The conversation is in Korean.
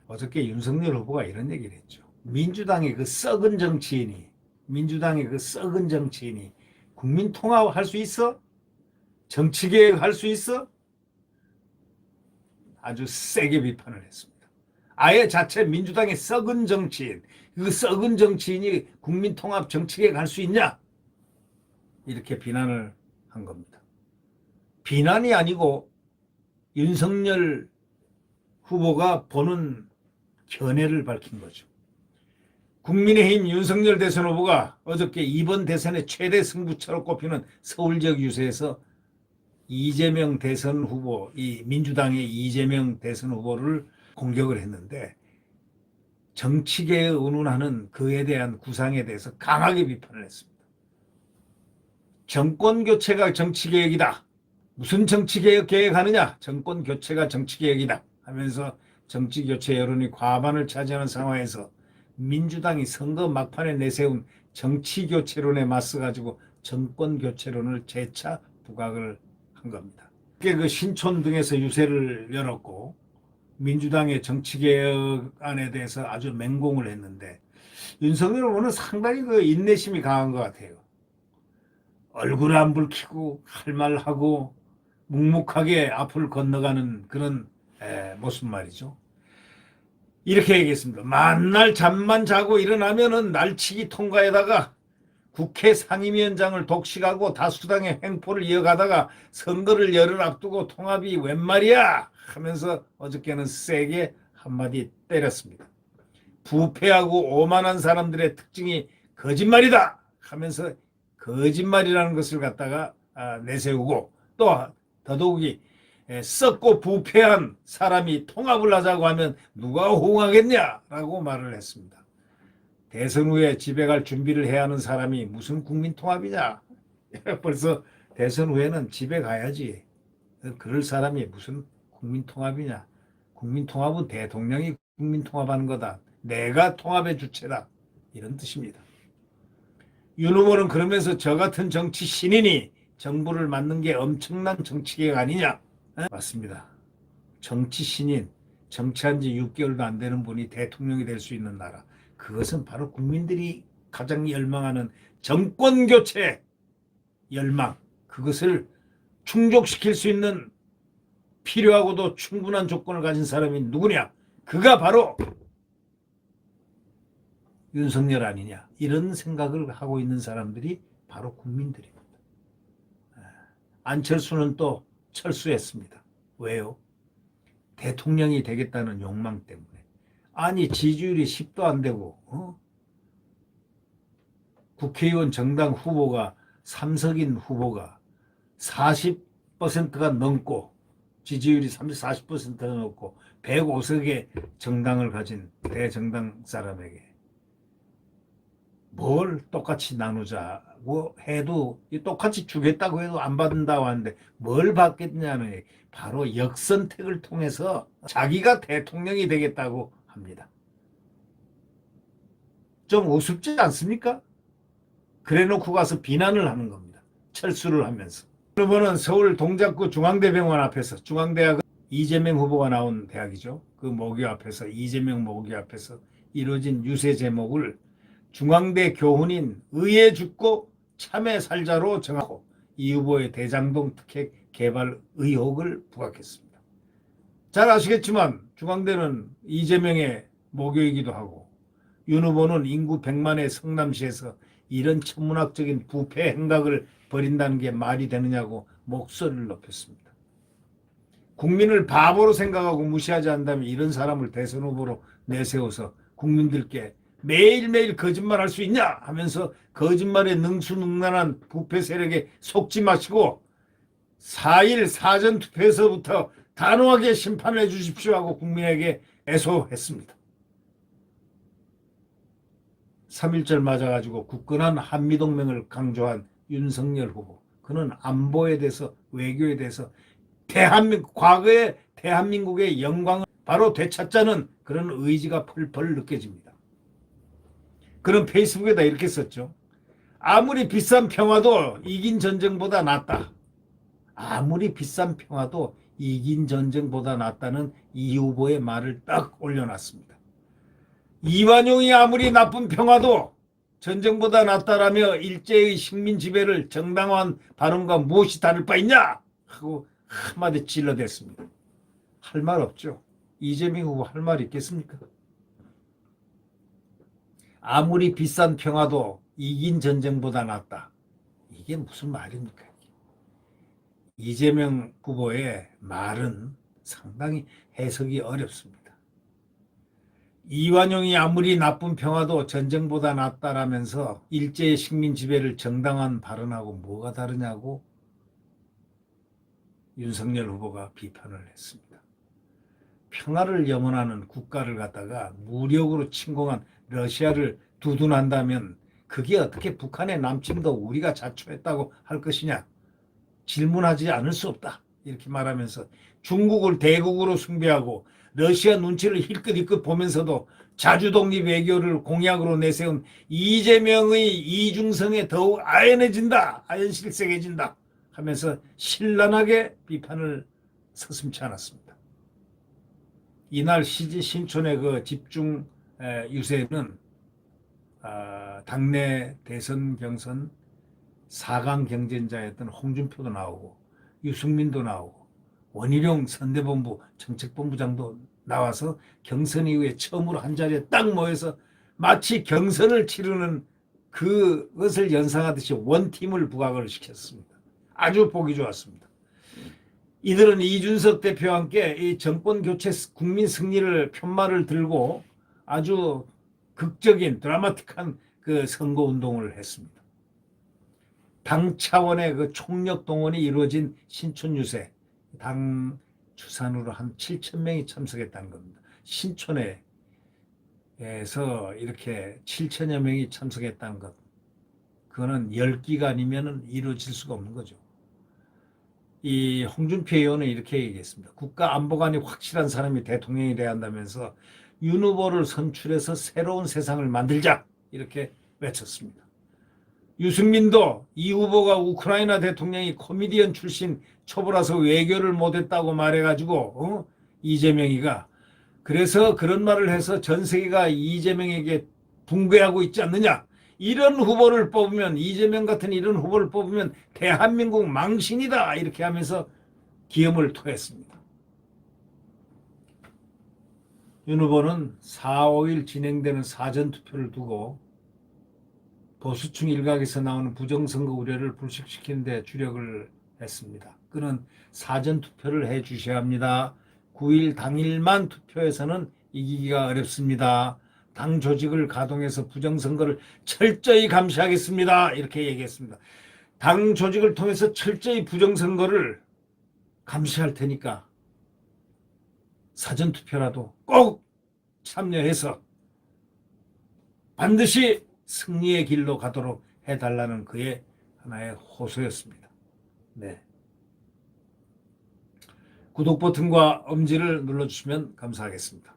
어저께 윤석열 후보가 이런 얘기를 했죠. 민주당의 그 썩은 정치인이 국민 통합할 수 있어? 정치개혁 할 수 있어? 아주 세게 비판을 했습니다. 아예 자체 민주당의 썩은 정치인, 그 썩은 정치인이 국민 통합 정치개혁 할 수 있냐? 이렇게 비난을 한 겁니다. 비난이 아니고 윤석열 후보가 보는 견해를 밝힌 거죠. 국민의힘 윤석열 대선 후보가 어저께 이번 대선의 최대 승부처로 꼽히는 서울 지역 유세에서 이재명 대선 후보, 이 민주당의 이재명 대선 후보를 공격을 했는데 정치계에 운운하는 그에 대한 구상에 대해서 강하게 비판을 했습니다. 정권교체가 정치개혁이다. 무슨 정치개혁 계획하느냐? 정권교체가 정치개혁이다 하면서 정치교체 여론이 과반을 차지하는 상황에서 민주당이 선거 막판에 내세운 정치교체론에 맞서가지고 정권교체론을 재차 부각을 한 겁니다. 그 신촌 등에서 유세를 열었고 민주당의 정치개혁안에 대해서 아주 맹공을 했는데 윤석열 후보는 상당히 그 인내심이 강한 것 같아요. 얼굴 안 붉히고 할 말 하고 묵묵하게 앞을 건너가는 그런 모습 말이죠. 이렇게 얘기했습니다. 만날 잠만 자고 일어나면은 날치기 통과에다가 국회 상임위원장을 독식하고 다수당의 횡포를 이어가다가 선거를 열흘 앞두고 통합이 웬 말이야 하면서 어저께는 세게 한마디 때렸습니다. 부패하고 오만한 사람들의 특징이 거짓말이다 하면서 거짓말이라는 것을 갖다가 내세우고 또 더더욱이 썩고 부패한 사람이 통합을 하자고 하면 누가 호응하겠냐라고 말을 했습니다. 대선 후에 집에 갈 준비를 해야 하는 사람이 무슨 국민 통합이냐. 벌써 대선 후에는 집에 가야지. 그럴 사람이 무슨 국민 통합이냐. 국민 통합은 대통령이 국민 통합하는 거다. 내가 통합의 주체다. 이런 뜻입니다. 윤 후보는 그러면서 저 같은 정치 신인이 정부를 맡는 게 엄청난 정치개혁 아니냐. 맞습니다. 정치 신인, 정치한 지 6개월도 안 되는 분이 대통령이 될 수 있는 나라. 그것은 바로 국민들이 가장 열망하는 정권교체 열망. 그것을 충족시킬 수 있는 필요하고도 충분한 조건을 가진 사람이 누구냐. 그가 바로 윤석열 아니냐. 이런 생각을 하고 있는 사람들이 바로 국민들입니다. 안철수는 또 철수했습니다. 왜요? 대통령이 되겠다는 욕망 때문에. 아니 지지율이 10도 안 되고 국회의원 정당 후보가 삼석인 후보가 40%가 넘고 지지율이 40%가 넘고 105석의 정당을 가진 대정당 사람에게 뭘 똑같이 나누자고 해도 똑같이 주겠다고 해도 안 받는다고 하는데 뭘 받겠냐는 바로 역선택을 통해서 자기가 대통령이 되겠다고 합니다. 좀 우습지 않습니까? 그래놓고 가서 비난을 하는 겁니다. 철수를 하면서. 그러면은 서울 동작구 중앙대병원 앞에서 중앙대학은 이재명 후보가 나온 대학이죠. 그 모교 앞에서 이재명 모교 앞에서 이루어진 유세 제목을 중앙대 교훈인 의에 죽고 참에 살자로 정하고 이 후보의 대장동 특혜 개발 의혹을 부각했습니다. 잘 아시겠지만 중앙대는 이재명의 모교이기도 하고 윤 후보는 인구 100만의 성남시에서 이런 천문학적인 부패 행각을 벌인다는 게 말이 되느냐고 목소리를 높였습니다. 국민을 바보로 생각하고 무시하지 않는다면 이런 사람을 대선 후보로 내세워서 국민들께 매일매일 거짓말할 수 있냐 하면서 거짓말에 능수능란한 부패 세력에 속지 마시고 4일 사전투표에서부터 단호하게 심판해 주십시오 하고 국민에게 애소했습니다. 3.1절 맞아가지고 굳건한 한미동맹을 강조한 윤석열 후보. 그는 안보에 대해서 외교에 대해서 과거의 대한민국의 영광을 바로 되찾자는 그런 의지가 펄펄 느껴집니다. 그는 페이스북에다 이렇게 썼죠. 아무리 비싼 평화도 이긴 전쟁보다 낫다. 아무리 비싼 평화도 이긴 전쟁보다 낫다는 이 후보의 말을 딱 올려놨습니다. 이완용이 아무리 나쁜 평화도 전쟁보다 낫다라며 일제의 식민 지배를 정당화한 발언과 무엇이 다를 바 있냐 하고 한마디 찔러댔습니다. 할 말 없죠. 이재명 후보 할 말 있겠습니까? 아무리 비싼 평화도 이긴 전쟁보다 낫다. 이게 무슨 말입니까? 이재명 후보의 말은 상당히 해석이 어렵습니다. 이완용이 아무리 나쁜 평화도 전쟁보다 낫다라면서 일제의 식민 지배를 정당한 발언하고 뭐가 다르냐고 윤석열 후보가 비판을 했습니다. 평화를 염원하는 국가를 갖다가 무력으로 침공한 러시아를 두둔한다면 그게 어떻게 북한의 남침도 우리가 자초했다고 할 것이냐? 질문하지 않을 수 없다. 이렇게 말하면서 중국을 대국으로 숭배하고 러시아 눈치를 힐끗힐끗 보면서도 자주독립 외교를 공약으로 내세운 이재명의 이중성에 더욱 아연실색해진다 하면서 신랄하게 비판을 서슴지 않았습니다. 이날 신촌의 그 집중 유세는 당내 대선 경선 4강 경쟁자였던 홍준표도 나오고 유승민도 나오고 원희룡 선대본부 정책본부장도 나와서 경선 이후에 처음으로 한자리에 딱 모여서 마치 경선을 치르는 그것을 연상하듯이 원팀을 부각을 시켰습니다. 아주 보기 좋았습니다. 이들은 이준석 대표와 함께 이 정권 교체 국민 승리를 편말을 들고 아주 극적인 드라마틱한 그 선거 운동을 했습니다. 당 차원의 그 총력 동원이 이루어진 신촌 유세, 당 추산으로 한 7,000명이 참석했다는 겁니다. 신촌에서 이렇게 7천여 명이 참석했다는 것, 그거는 열기가 아니면 이루어질 수가 없는 거죠. 이 홍준표 의원은 이렇게 얘기했습니다. 국가 안보관이 확실한 사람이 대통령이 돼야 한다면서 윤 후보를 선출해서 새로운 세상을 만들자 이렇게 외쳤습니다. 유승민도 이 후보가 우크라이나 대통령이 코미디언 출신 초보라서 외교를 못했다고 말해가지고 이재명이가 그래서 그런 말을 해서 전 세계가 이재명에게 붕괴하고 있지 않느냐. 이런 후보를 뽑으면 이재명 같은 이런 후보를 뽑으면 대한민국 망신이다 이렇게 하면서 기염을 토했습니다. 윤 후보는 4, 5일 진행되는 사전투표를 두고 보수층 일각에서 나오는 부정선거 우려를 불식시키는 데 주력을 했습니다. 그는 사전투표를 해 주셔야 합니다. 9일 당일만 투표해서는 이기기가 어렵습니다. 당 조직을 가동해서 부정선거를 철저히 감시하겠습니다. 이렇게 얘기했습니다. 당 조직을 통해서 철저히 부정선거를 감시할 테니까 사전투표라도 꼭 참여해서 반드시 승리의 길로 가도록 해달라는 그의 하나의 호소였습니다. 네. 구독 버튼과 엄지를 눌러주시면 감사하겠습니다.